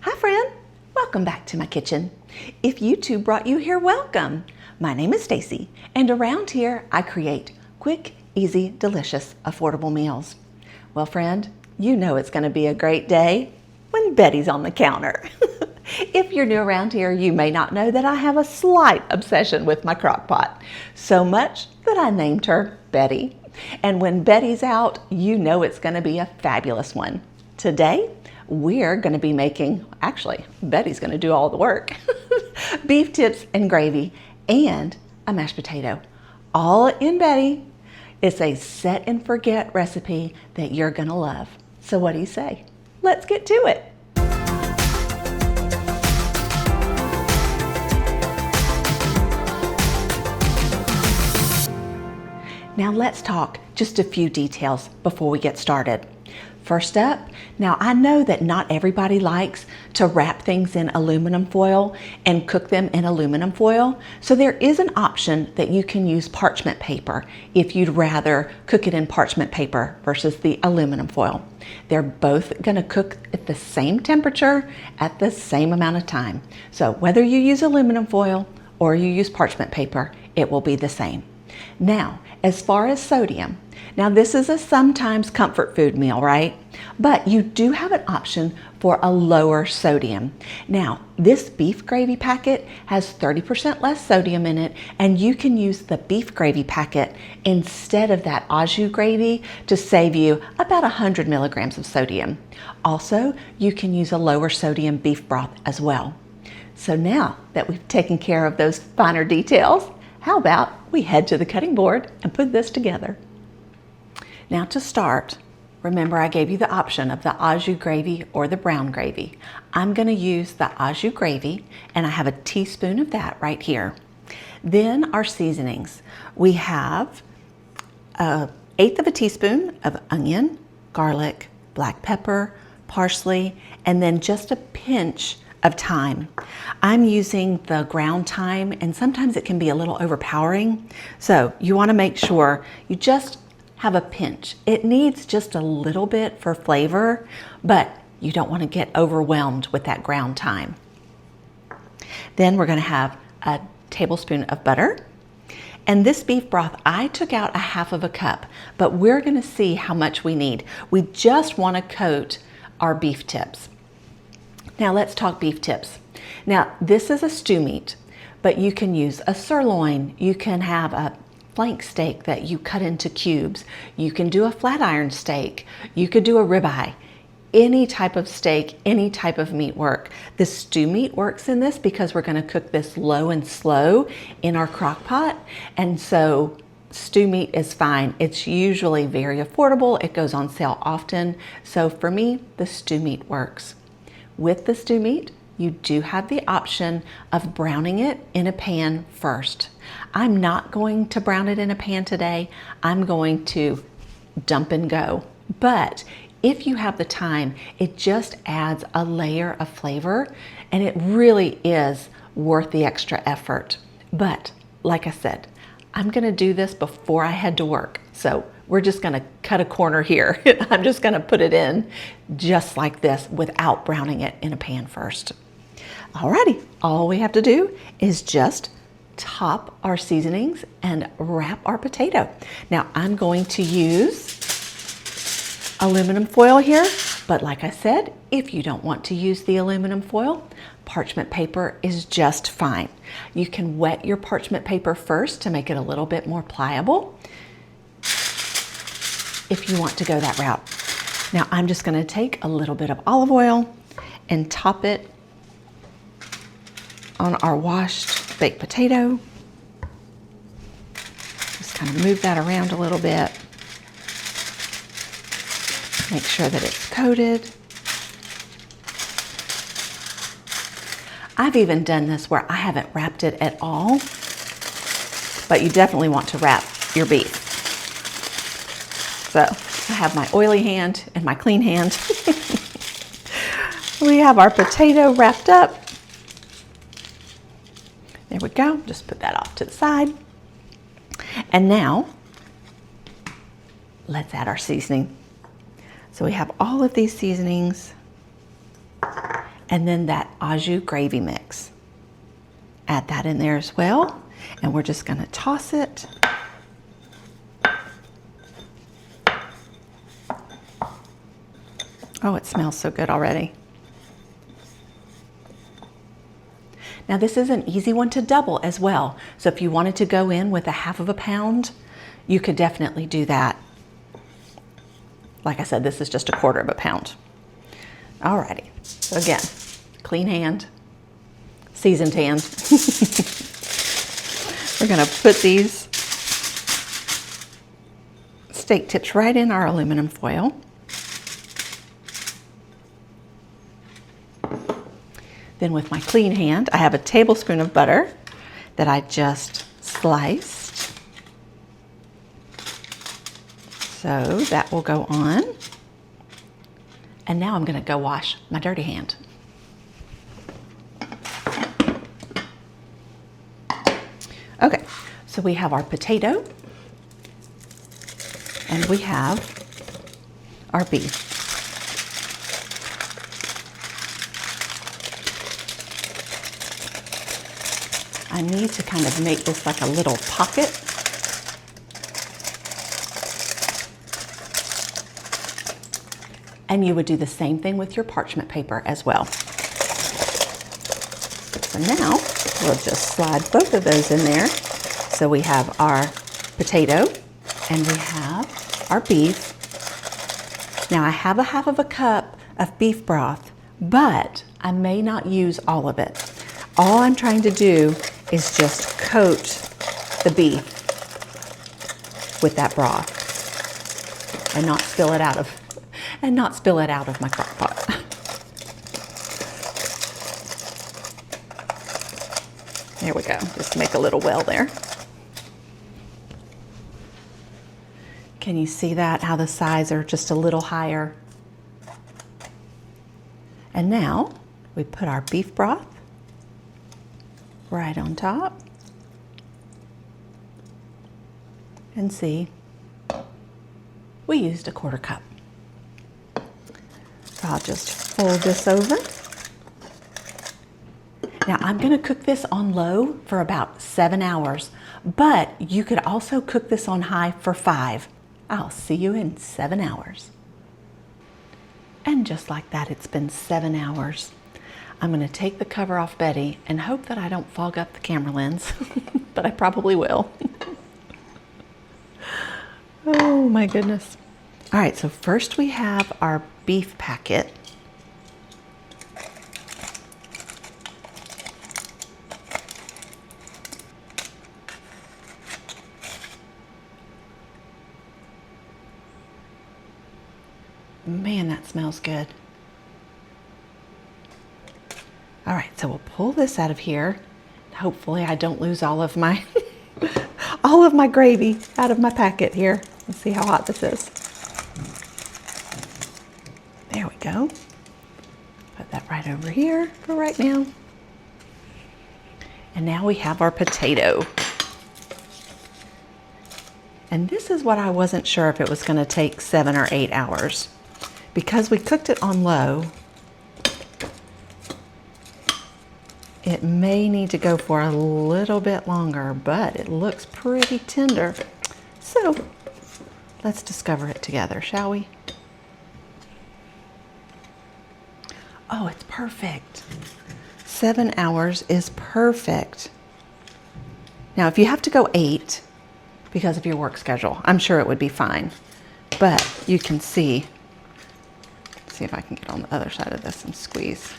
Hi friend, welcome back to my kitchen. If YouTube brought you here, welcome. My name is Stacy, and around here I create quick, easy, delicious, affordable meals. Well friend, you know it's going to be a great day when Betty's on the counter. If you're new around here, you may not know that I have a slight obsession with my Crockpot. So much that I named her Betty. And when Betty's out, you know it's going to be a fabulous one. Today, we're going to be making, actually, Betty's going to do all the work, beef tips and gravy and a mashed potato. All in Betty. It's a set and forget recipe that you're going to love. So what do you say? Let's get to it. Now let's talk just a few details before we get started. First up, now I know that not everybody likes to wrap things in aluminum foil and cook them in aluminum foil, so there is an option that you can use parchment paper if you'd rather cook it in parchment paper versus the aluminum foil. They're both going to cook at the same temperature at the same amount of time. So whether you use aluminum foil or you use parchment paper, it will be the same. Now, as far as sodium, now this is a sometimes comfort food meal, right? But you do have an option for a lower sodium. Now, this beef gravy packet has 30% less sodium in it, and you can use the beef gravy packet instead of that au jus gravy to save you about 100 milligrams of sodium. Also, you can use a lower sodium beef broth as well. So now that we've taken care of those finer details, how about we head to the cutting board and put this together? Now to start, remember I gave you the option of the au jus gravy or the brown gravy. I'm going to use the au jus gravy, and I have a teaspoon of that right here. Then our seasonings. We have 1/8 of a teaspoon of onion, garlic, black pepper, parsley, and then just a pinch of thyme. I'm using the ground thyme, and sometimes it can be a little overpowering. So you want to make sure you just have a pinch. It needs just a little bit for flavor, but you don't want to get overwhelmed with that ground thyme. Then we're going to have a tablespoon of butter. And this beef broth, I took out 1/2 cup, but we're going to see how much we need. We just want to coat our beef tips. Now let's talk beef tips. Now this is a stew meat, but you can use a sirloin. You can have a flank steak that you cut into cubes. You can do a flat iron steak. You could do a ribeye. Any type of steak, any type of meat work. The stew meat works in this because we're going to cook this low and slow in our crock pot. And so stew meat is fine. It's usually very affordable. It goes on sale often. So for me, the stew meat works. With the stew meat, you do have the option of browning it in a pan first. I'm not going to brown it in a pan today. I'm going to dump and go. But if you have the time, it just adds a layer of flavor, and it really is worth the extra effort. But like I said, I'm going to do this before I head to work. So we're just going to cut a corner here. I'm just going to put it in just like this without browning it in a pan first. Alrighty, all we have to do is just top our seasonings and wrap our potato. Now I'm going to use aluminum foil here, but like I said, if you don't want to use the aluminum foil, parchment paper is just fine. You can wet your parchment paper first to make it a little bit more pliable if you want to go that route. Now I'm just going to take a little bit of olive oil and top it on our washed baked potato. Just kind of move that around a little bit. Make sure that it's coated. I've even done this where I haven't wrapped it at all, but you definitely want to wrap your beef. So I have my oily hand and my clean hand. We have our potato wrapped up. There we go. Just put that off to the side. And now let's add our seasoning. So we have all of these seasonings, and then that au jus gravy mix. Add that in there as well, and we're just going to toss it. Oh, it smells so good already. Now this is an easy one to double as well. So if you wanted to go in with a half of a pound, you could definitely do that. Like I said, this is just a quarter of a pound. Alrighty, so again, clean hand, seasoned hand. We're gonna put these steak tips right in our aluminum foil. Then with my clean hand, I have a tablespoon of butter that I just sliced. So that will go on. And now I'm gonna go wash my dirty hand. Okay, so we have our potato and we have our beef. I need to kind of make this like a little pocket. And you would do the same thing with your parchment paper as well. So now we'll just slide both of those in there. So we have our potato and we have our beef. Now I have a half of a cup of beef broth, but I may not use all of it. All I'm trying to do is just coat the beef with that broth and not spill it out of my crock pot. There we go, just make a little well there. Can you see that, how the sides are just a little higher? And now we put our beef broth right on top. And see, we used a quarter cup. So I'll just fold this over. Now I'm gonna cook this on low for about 7 hours, but you could also cook this on high for 5. I'll see you in 7 hours. And just like that, it's been 7 hours. I'm gonna take the cover off Betty and hope that I don't fog up the camera lens, but I probably will. Oh my goodness. All right, so first we have our beef packet. Man, that smells good. All right, so we'll pull this out of here. Hopefully I don't lose all of my all of my gravy out of my packet here. Let's see how hot this is. There we go. Put that right over here for right now. And now we have our potato. And this is what I wasn't sure if it was going to take 7 or 8 hours. Because we cooked it on low, it may need to go for a little bit longer, but it looks pretty tender. So let's discover it together, shall we? Oh, it's perfect. 7 hours is perfect. Now, if you have to go 8 because of your work schedule, I'm sure it would be fine. But you can see if I can get on the other side of this and squeeze.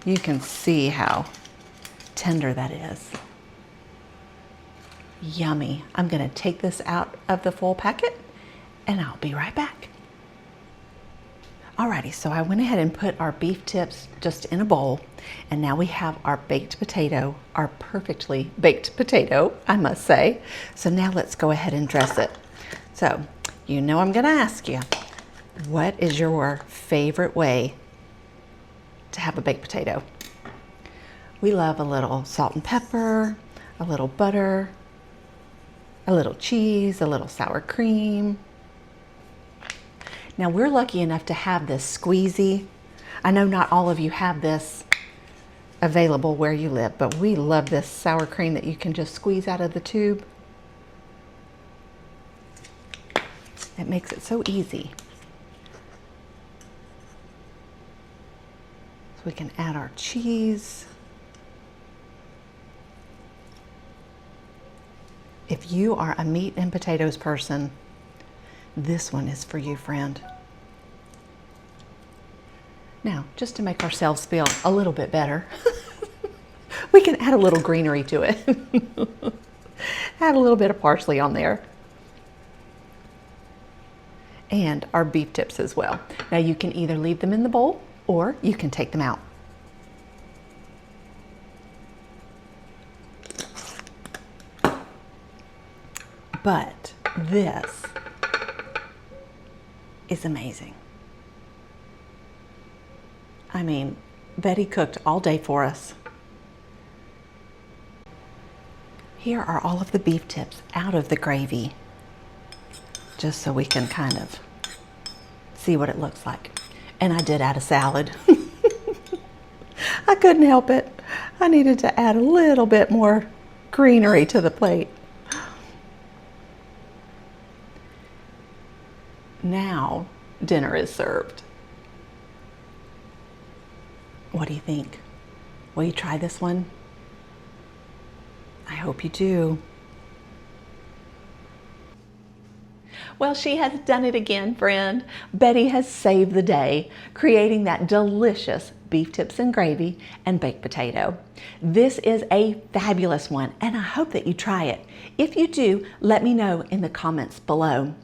You can see how tender that is. Yummy. I'm gonna take this out of the full packet and I'll be right back. Alrighty, so I went ahead and put our beef tips just in a bowl, and now we have our baked potato, our perfectly baked potato, I must say. So now let's go ahead and dress it. So, you know I'm gonna ask you, what is your favorite way to have a baked potato? We love a little salt and pepper, a little butter, a little cheese, a little sour cream. Now we're lucky enough to have this squeezy I know not all of you have this available where you live, but we love this sour cream that you can just squeeze out of the tube. It makes it so easy. So we can add our cheese. If you are a meat and potatoes person, this one is for you, friend. Now, just to make ourselves feel a little bit better, we can add a little greenery to it. Add a little bit of parsley on there. And our beef tips as well. Now you can either leave them in the bowl or you can take them out. But this is amazing. I mean, Betty cooked all day for us. Here are all of the beef tips out of the gravy, just so we can kind of see what it looks like. And I did add a salad. I couldn't help it. I needed to add a little bit more greenery to the plate. Now dinner is served. What do you think? Will you try this one? I hope you do. Well, she has done it again, friend. Betty has saved the day, creating that delicious beef tips and gravy and baked potato. This is a fabulous one, and I hope that you try it. If you do, let me know in the comments below.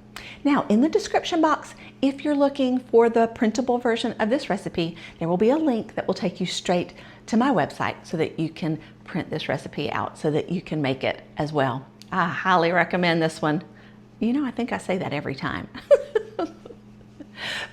Now, in the description box, if you're looking for the printable version of this recipe, there will be a link that will take you straight to my website so that you can print this recipe out so that you can make it as well. I highly recommend this one. You know, I think I say that every time.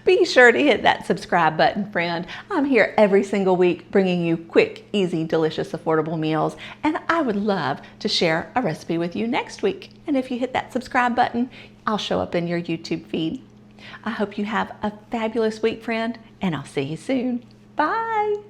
Be sure to hit that subscribe button, friend. I'm here every single week bringing you quick, easy, delicious, affordable meals, and I would love to share a recipe with you next week. And if you hit that subscribe button, I'll show up in your YouTube feed. I hope you have a fabulous week, friend, and I'll see you soon. Bye.